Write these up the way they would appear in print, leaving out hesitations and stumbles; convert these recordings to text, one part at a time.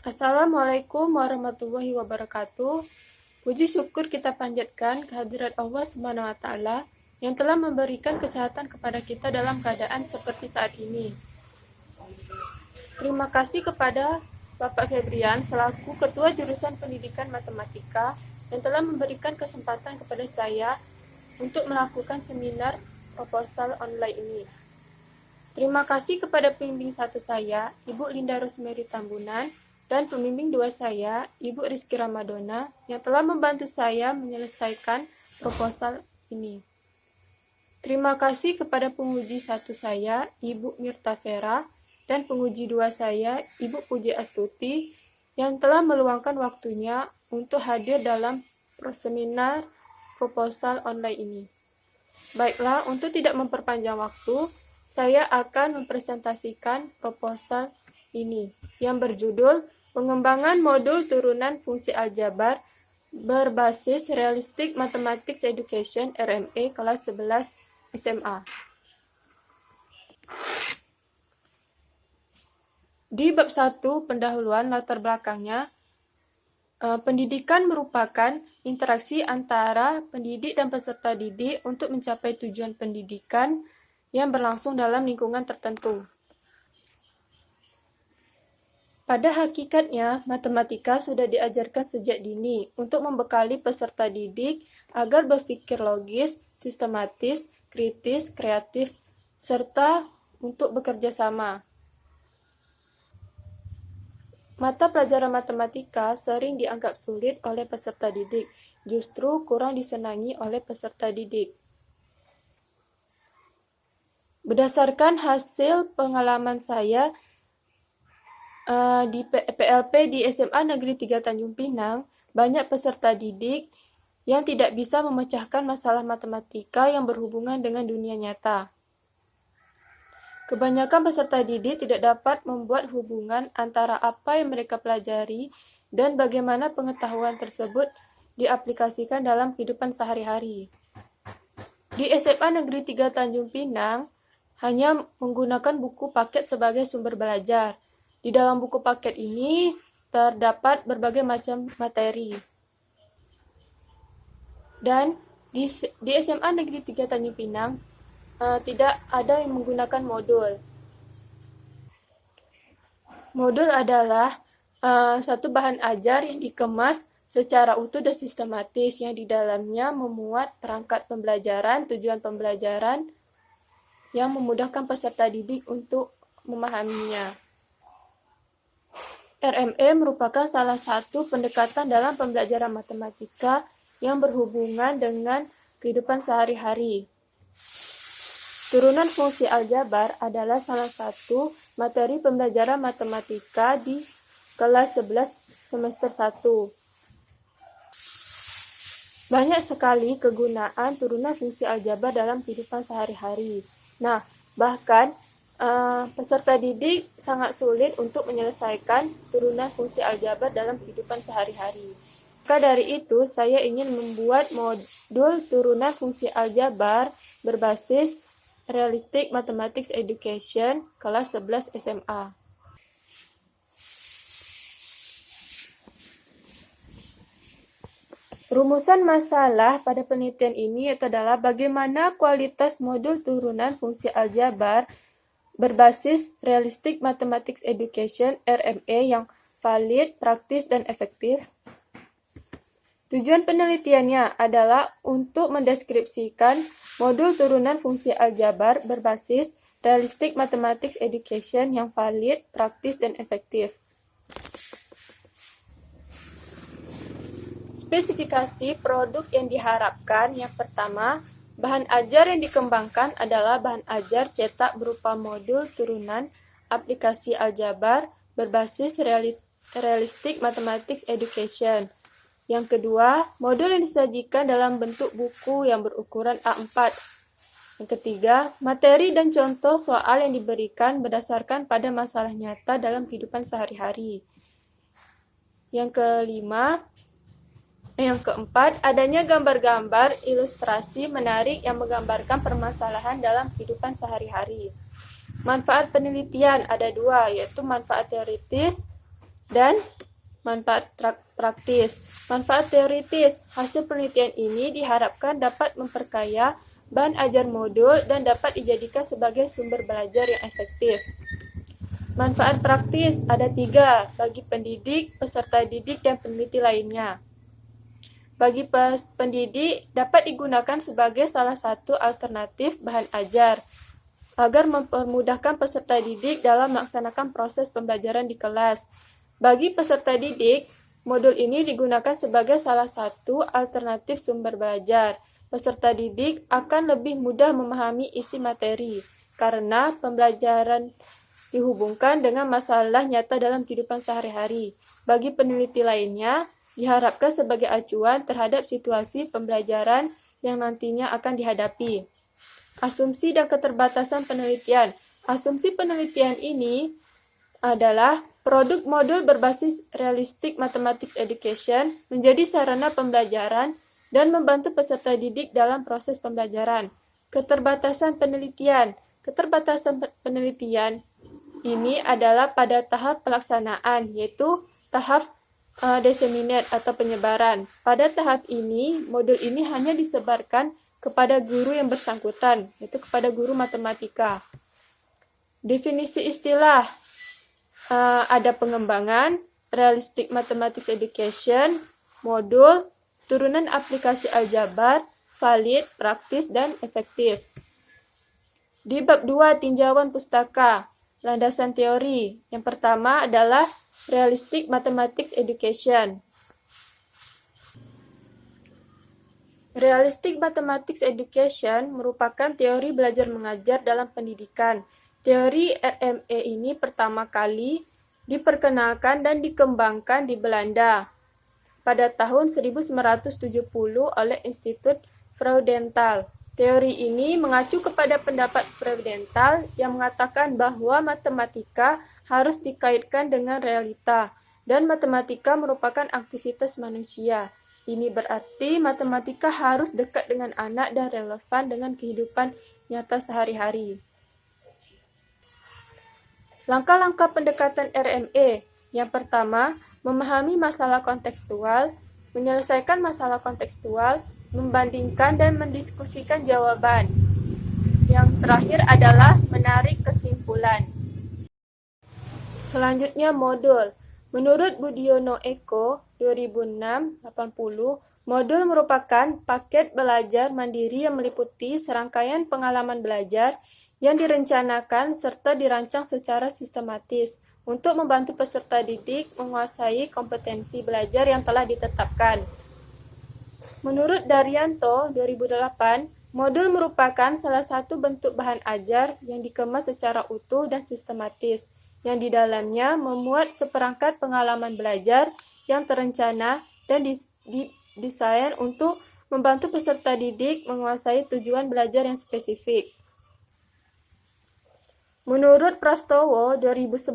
Assalamualaikum warahmatullahi wabarakatuh. Puji syukur kita panjatkan kehadirat Allah Subhanahu wa taala yang telah memberikan kesehatan kepada kita dalam keadaan seperti saat ini. Terima kasih kepada Bapak Febrian selaku Ketua Jurusan Pendidikan Matematika yang telah memberikan kesempatan kepada saya untuk melakukan seminar proposal online ini. Terima kasih kepada pembimbing satu saya, Ibu Linda Rosemary Tambunan, dan pembimbing dua saya, Ibu Rizky Ramadona, yang telah membantu saya menyelesaikan proposal ini. Terima kasih kepada penguji satu saya, Ibu Mirta Vera, dan penguji dua saya, Ibu Puji Astuti, yang telah meluangkan waktunya untuk hadir dalam seminar proposal online ini. Baiklah, untuk tidak memperpanjang waktu, saya akan mempresentasikan proposal ini yang berjudul Pengembangan Modul Turunan Fungsi Aljabar berbasis Realistic Mathematics Education RME kelas 11 SMA. Di bab 1 pendahuluan latar belakangnya, pendidikan merupakan interaksi antara pendidik dan peserta didik untuk mencapai tujuan pendidikan yang berlangsung dalam lingkungan tertentu. Pada hakikatnya, matematika sudah diajarkan sejak dini untuk membekali peserta didik agar berpikir logis, sistematis, kritis, kreatif, serta untuk bekerja sama. Mata pelajaran matematika sering dianggap sulit oleh peserta didik, justru kurang disenangi oleh peserta didik. Berdasarkan hasil pengalaman saya di PLP di SMA Negeri 3 Tanjung Pinang, banyak peserta didik yang tidak bisa memecahkan masalah matematika yang berhubungan dengan dunia nyata. Kebanyakan peserta didik tidak dapat membuat hubungan antara apa yang mereka pelajari dan bagaimana pengetahuan tersebut diaplikasikan dalam kehidupan sehari-hari. Di SMA Negeri 3 Tanjung Pinang, hanya menggunakan buku paket sebagai sumber belajar. Di dalam buku paket ini terdapat berbagai macam materi. Dan di SMA Negeri 3 Tanjung Pinang tidak ada yang menggunakan modul. Modul adalah satu bahan ajar yang dikemas secara utuh dan sistematis yang di dalamnya memuat perangkat pembelajaran, tujuan pembelajaran yang memudahkan peserta didik untuk memahaminya. RME merupakan salah satu pendekatan dalam pembelajaran matematika yang berhubungan dengan kehidupan sehari-hari. Turunan fungsi aljabar adalah salah satu materi pembelajaran matematika di kelas 11 semester 1. Banyak sekali kegunaan turunan fungsi aljabar dalam kehidupan sehari-hari. Nah, bahkan peserta didik sangat sulit untuk menyelesaikan turunan fungsi aljabar dalam kehidupan sehari-hari. Maka dari itu, saya ingin membuat modul turunan fungsi aljabar berbasis Realistic Mathematics Education kelas 11 SMA. Rumusan masalah pada penelitian ini adalah bagaimana kualitas modul turunan fungsi aljabar berbasis Realistic Mathematics Education RME yang valid, praktis, dan efektif. Tujuan penelitiannya adalah untuk mendeskripsikan modul turunan fungsi aljabar berbasis Realistic Mathematics Education yang valid, praktis, dan efektif. Spesifikasi produk yang diharapkan yang pertama, bahan ajar yang dikembangkan adalah bahan ajar cetak berupa modul turunan aplikasi aljabar berbasis Realistic Mathematics Education. Yang kedua, modul yang disajikan dalam bentuk buku yang berukuran A4. Yang ketiga, materi dan contoh soal yang diberikan berdasarkan pada masalah nyata dalam kehidupan sehari-hari. Yang keempat, adanya gambar-gambar ilustrasi menarik yang menggambarkan permasalahan dalam kehidupan sehari-hari. Manfaat penelitian ada dua, yaitu manfaat teoritis Dan manfaat praktis. Manfaat teoritis. Hasil penelitian ini diharapkan dapat memperkaya bahan ajar modul dan dapat dijadikan sebagai sumber belajar yang efektif. Manfaat praktis ada 3 bagi pendidik, peserta didik, dan peneliti lainnya. Bagi pendidik, dapat digunakan sebagai salah satu alternatif bahan ajar agar mempermudahkan peserta didik dalam melaksanakan proses pembelajaran di kelas. Bagi peserta didik, modul ini digunakan sebagai salah satu alternatif sumber belajar. Peserta didik akan lebih mudah memahami isi materi karena pembelajaran dihubungkan dengan masalah nyata dalam kehidupan sehari-hari. Bagi peneliti lainnya, diharapkan sebagai acuan terhadap situasi pembelajaran yang nantinya akan dihadapi. Asumsi dan keterbatasan penelitian. Asumsi penelitian ini adalah produk modul berbasis Realistic Mathematics Education menjadi sarana pembelajaran dan membantu peserta didik dalam proses pembelajaran. Keterbatasan penelitian. Keterbatasan penelitian ini adalah pada tahap pelaksanaan, yaitu tahap disseminate atau penyebaran. Pada tahap ini, modul ini hanya disebarkan kepada guru yang bersangkutan, yaitu kepada guru matematika. Definisi istilah, ada pengembangan, Realistic Mathematics Education, modul, turunan aplikasi aljabar, valid, praktis, dan efektif. Di bab 2, tinjauan pustaka. Landasan teori. Yang pertama adalah Realistic Mathematics Education. Realistic Mathematics Education merupakan teori belajar mengajar dalam pendidikan. Teori RME ini pertama kali diperkenalkan dan dikembangkan di Belanda pada tahun 1970 oleh Institut Freudenthal. Teori ini mengacu kepada pendapat Freudenthal yang mengatakan bahwa matematika harus dikaitkan dengan realita, dan matematika merupakan aktivitas manusia. Ini berarti matematika harus dekat dengan anak dan relevan dengan kehidupan nyata sehari-hari. Langkah-langkah pendekatan RME. Yang pertama, memahami masalah kontekstual, menyelesaikan masalah kontekstual, membandingkan dan mendiskusikan jawaban. Yang terakhir adalah menarik kesimpulan. Selanjutnya modul. Menurut Budiono Eko 2006-80, modul merupakan paket belajar mandiri yang meliputi serangkaian pengalaman belajar yang direncanakan serta dirancang secara sistematis untuk membantu peserta didik menguasai kompetensi belajar yang telah ditetapkan. Menurut Daryanto 2008, modul merupakan salah satu bentuk bahan ajar yang dikemas secara utuh dan sistematis, yang di dalamnya memuat seperangkat pengalaman belajar yang terencana dan didesain untuk membantu peserta didik menguasai tujuan belajar yang spesifik. Menurut Prastowo 2011,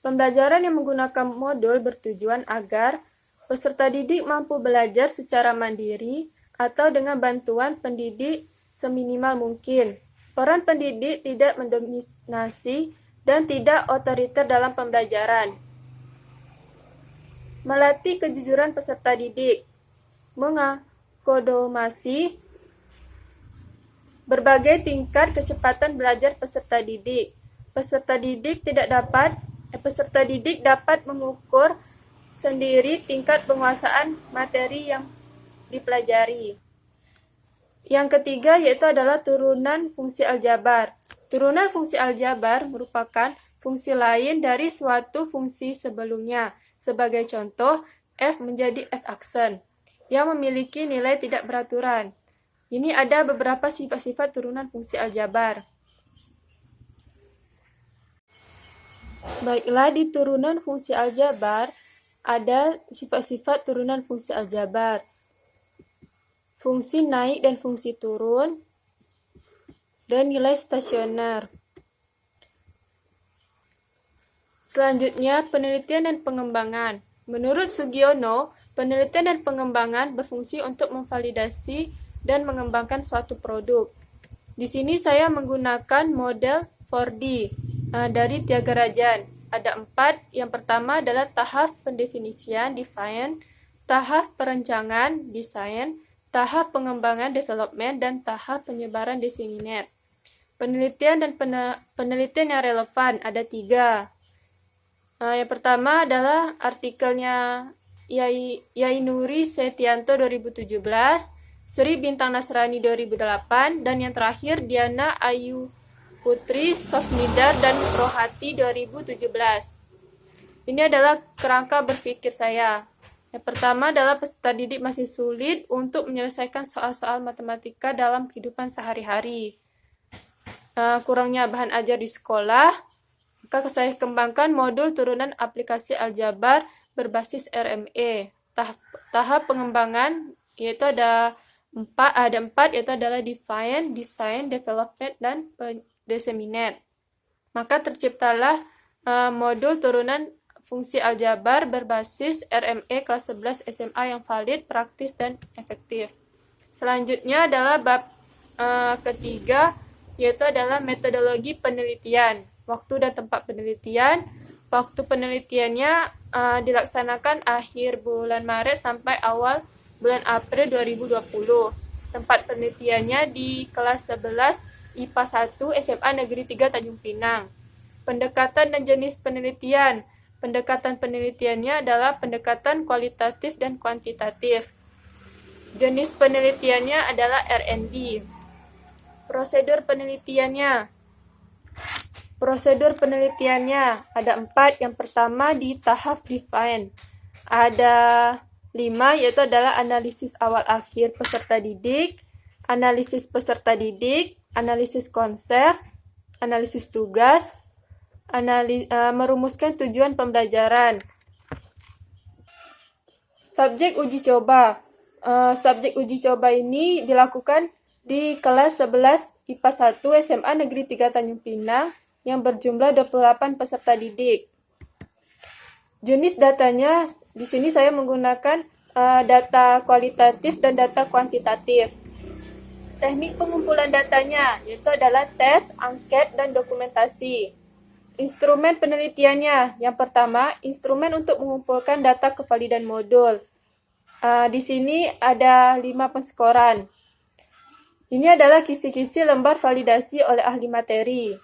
pembelajaran yang menggunakan modul bertujuan agar peserta didik mampu belajar secara mandiri atau dengan bantuan pendidik seminimal mungkin. Peran pendidik tidak mendominasi dan tidak otoriter dalam pembelajaran. Melatih kejujuran peserta didik. Mengakomodasi berbagai tingkat kecepatan belajar peserta didik. Peserta didik dapat mengukur sendiri tingkat penguasaan materi yang dipelajari. Yang ketiga yaitu adalah turunan fungsi aljabar. Turunan fungsi aljabar merupakan fungsi lain dari suatu fungsi sebelumnya. Sebagai contoh, f menjadi f aksen yang memiliki nilai tidak beraturan. Ini ada beberapa sifat-sifat turunan fungsi aljabar. Baiklah, di turunan fungsi aljabar ada sifat-sifat turunan fungsi aljabar. Fungsi naik dan fungsi turun, dan nilai stasioner. Selanjutnya, penelitian dan pengembangan. Menurut Sugiono, penelitian dan pengembangan berfungsi untuk memvalidasi dan mengembangkan suatu produk. Di sini saya menggunakan model 4D dari Tyagarajan. ada 4. Yang pertama adalah tahap pendefinisian, define, tahap perencanaan, design, tahap pengembangan, development, dan tahap penyebaran, disseminate. Penelitian dan penelitian yang relevan ada 3. Yang pertama adalah artikelnya Yainuri Setianto 2017, Sri Bintang Nasrani 2008, dan yang terakhir Diana Ayu Putri Sofnidar dan Rohati 2017. Ini adalah kerangka berpikir saya. Yang pertama adalah peserta didik masih sulit untuk menyelesaikan soal-soal matematika dalam kehidupan sehari-hari. Kurangnya bahan ajar di sekolah, maka saya kembangkan modul turunan aplikasi aljabar berbasis RME. Tahap pengembangan yaitu ada 4, yaitu adalah define, design, development, dan disseminate. Maka terciptalah modul turunan fungsi aljabar berbasis RME kelas 11 SMA yang valid, praktis, dan efektif. Selanjutnya adalah bab ketiga, yaitu adalah metodologi penelitian. Waktu dan tempat penelitian. Waktu penelitiannya dilaksanakan akhir bulan Maret sampai awal bulan April 2020. Tempat penelitiannya di kelas 11 IPA 1 SMA Negeri 3 Tanjung Pinang. Pendekatan dan jenis penelitian. Pendekatan penelitiannya adalah pendekatan kualitatif dan kuantitatif. Jenis penelitiannya adalah R&D. Prosedur penelitiannya ada 4. Yang pertama di tahap define. Ada 5, yaitu adalah analisis awal akhir peserta didik, analisis peserta didik, analisis konsep, analisis tugas, merumuskan tujuan pembelajaran. Subjek uji coba. Subjek uji coba ini dilakukan di kelas 11 IPA 1 SMA Negeri 3 Tanjung Pinang yang berjumlah 28 peserta didik. Jenis datanya, di sini saya menggunakan data kualitatif dan data kuantitatif. Teknik pengumpulan datanya, yaitu adalah tes, angket, dan dokumentasi. Instrumen penelitiannya, yang pertama, instrumen untuk mengumpulkan data kevalidan modul. Di sini ada 5 penskoran. Ini adalah kisi-kisi lembar validasi oleh ahli materi.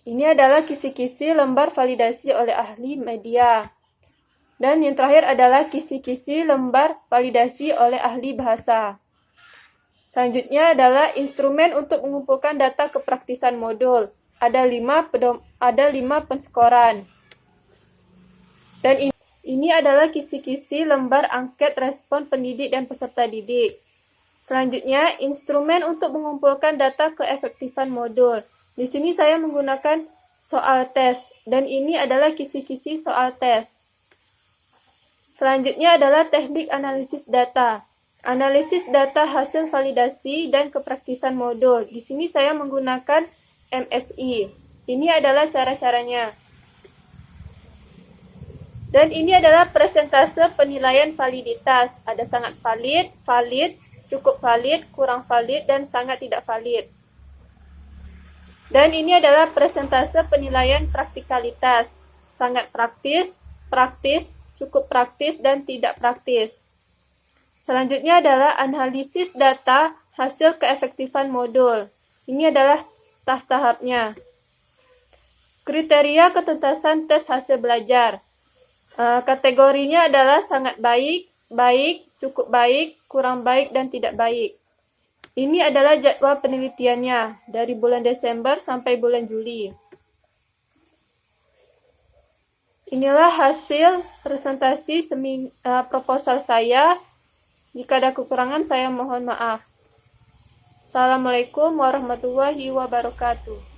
Ini adalah kisi-kisi lembar validasi oleh ahli media. Dan yang terakhir adalah kisi-kisi lembar validasi oleh ahli bahasa. Selanjutnya adalah instrumen untuk mengumpulkan data kepraktisan modul. Ada 5 penskoran. Dan ini adalah kisi-kisi lembar angket respon pendidik dan peserta didik. Selanjutnya, instrumen untuk mengumpulkan data keefektifan modul. Di sini saya menggunakan soal tes, dan ini adalah kisi-kisi soal tes. Selanjutnya adalah teknik analisis data. Analisis data hasil validasi dan kepraktisan modul. Di sini saya menggunakan MSI. Ini adalah cara-caranya. Dan ini adalah persentase penilaian validitas. Ada sangat valid, valid, cukup valid, kurang valid, dan sangat tidak valid. Dan ini adalah persentase penilaian praktikalitas. Sangat praktis, praktis, cukup praktis, dan tidak praktis. Selanjutnya adalah analisis data hasil keefektifan modul. Ini adalah tahap-tahapnya. Kriteria ketuntasan tes hasil belajar. Kategorinya adalah sangat baik, baik, cukup baik, kurang baik, dan tidak baik. Ini adalah jadwal penelitiannya dari bulan Desember sampai bulan Juli. Inilah hasil presentasi proposal saya. Jika ada kekurangan, saya mohon maaf. Assalamualaikum warahmatullahi wabarakatuh.